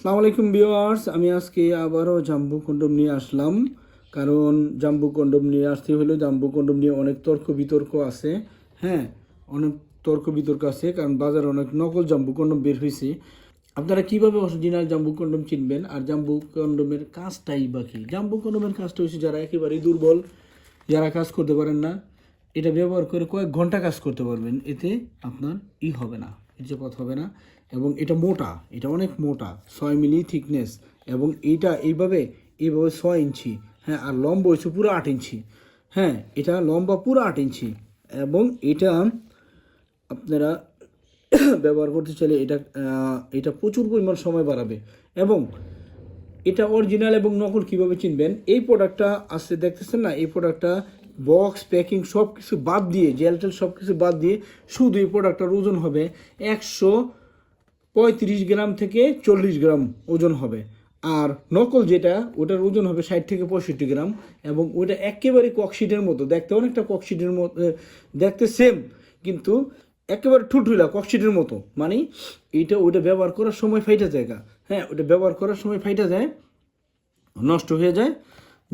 আসসালামু আলাইকুম ভিউয়ার্স, আমি আজকে আবারও জাম্বু কন্ডম নিয়ে আসলাম। কারণ জাম্বু কন্ডম নিয়ে আসতে হলো, জাম্বু কন্ডম নিয়ে অনেক তর্ক বিতর্ক আছে। হ্যাঁ, অনেক তর্ক বিতর্ক আছে, কারণ বাজারে অনেক নকল জাম্বু কন্ডম বের হয়েছে। আপনারা কীভাবে অরিজিনাল জাম্বু কন্ডম চিনবেন? আর জাম্বু কন্ডমের কাজটাই বাকি। জাম্বু কন্ডমের কাজটা হচ্ছে যারা একেবারেই দুর্বল, যারা কাজ করতে পারেন না, এটা ব্যবহার করে কয়েক ঘন্টা কাজ করতে পারবেন। এতে আপনার হবে না, ইজ্জত হবে না। এবং এটা মোটা, এটা অনেক মোটা, 6 মিলি থিকনেস। এবং এইভাবে 6 ইঞ্চি। হ্যাঁ, আর লম্বা হচ্ছে পুরো 8 ইঞ্চি। হ্যাঁ, এটা লম্বা পুরো 8 ইঞ্চি। এবং এটা আপনারা ব্যবহার করতে চাইলে এটা প্রচুর পরিমাণ সময় বাড়াবে। এবং এটা অরিজিনাল এবং নকল কীভাবে চিনবেন? এই প্রোডাক্টটা আসছে দেখতেছেন না, এই প্রোডাক্টটা বক্স প্যাকিং সব কিছু বাদ দিয়ে, জেল টেল সব কিছু বাদ দিয়ে শুধু এই প্রোডাক্টটার ওজন হবে 135 গ্রাম থেকে 40 গ্রাম ওজন হবে। আর নকল যেটা, ওটার ওজন হবে 60 থেকে 65 গ্রাম। এবং ওইটা একেবারে ককশিটের মতো দেখতে, অনেকটা ককশিটের মতো দেখতে সেম, কিন্তু একেবারে ঠুলঠুলা ককশিটের মতো। মানে ওইটা ব্যবহার করার সময় ফাইটা যায়। হ্যাঁ, ওটা ব্যবহার করার সময় ফাইটা যায়, নষ্ট হয়ে যায়,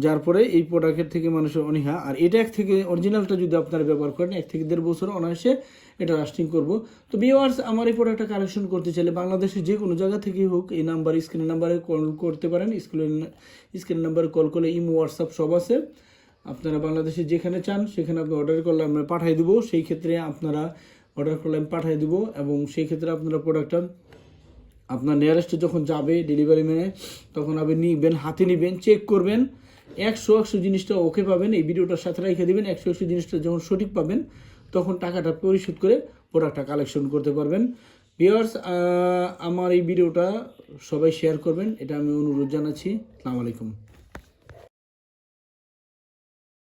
যার পরে এই প্রোডাক্টের থেকে মানুষের অনীহা। আর এটা থেকে অরিজিনালটা যদি আপনারা ব্যবহার করেন 1 থেকে 1.5 বছর অনায়াসে এটা লাস্টিং করবো। তো ভিউয়ার্স, আমার এই প্রোডাক্টটা কালেকশন করতে চাইলে বাংলাদেশের যে কোনো জায়গা থেকেই হোক, এই নাম্বার, স্ক্রিনের নাম্বারে কল করতে পারেন। স্ক্রিনের নাম্বারে কল করলে ইমো, হোয়াটসঅ্যাপ সব আছে। আপনারা বাংলাদেশে যেখানে চান সেখানে আপনি অর্ডার করলে আমরা পাঠিয়ে দেবো। সেই ক্ষেত্রে আপনারা অর্ডার করলে আমি পাঠিয়ে দেবো। এবং সেই ক্ষেত্রে আপনারা প্রোডাক্টটা আপনার নিয়ারেস্টে যখন যাবে ডেলিভারি ম্যানে, তখন আপনি নিবেন, হাতে নেবেন, চেক করবেন, 100 জিনিসটা ওকে পাবেন। এই ভিডিওটার সাথে রেখে দেবেন। 100 জিনিসটা যখন সঠিক পাবেন, তখন টাকাটা পরিশোধ করে প্রোডাক্টটা কালেকশন করতে পারবেন। ভিউয়ার্স, আমার এই ভিডিওটা সবাই শেয়ার করবেন, এটা আমি অনুরোধ জানাচ্ছি। আসসালামু আলাইকুম।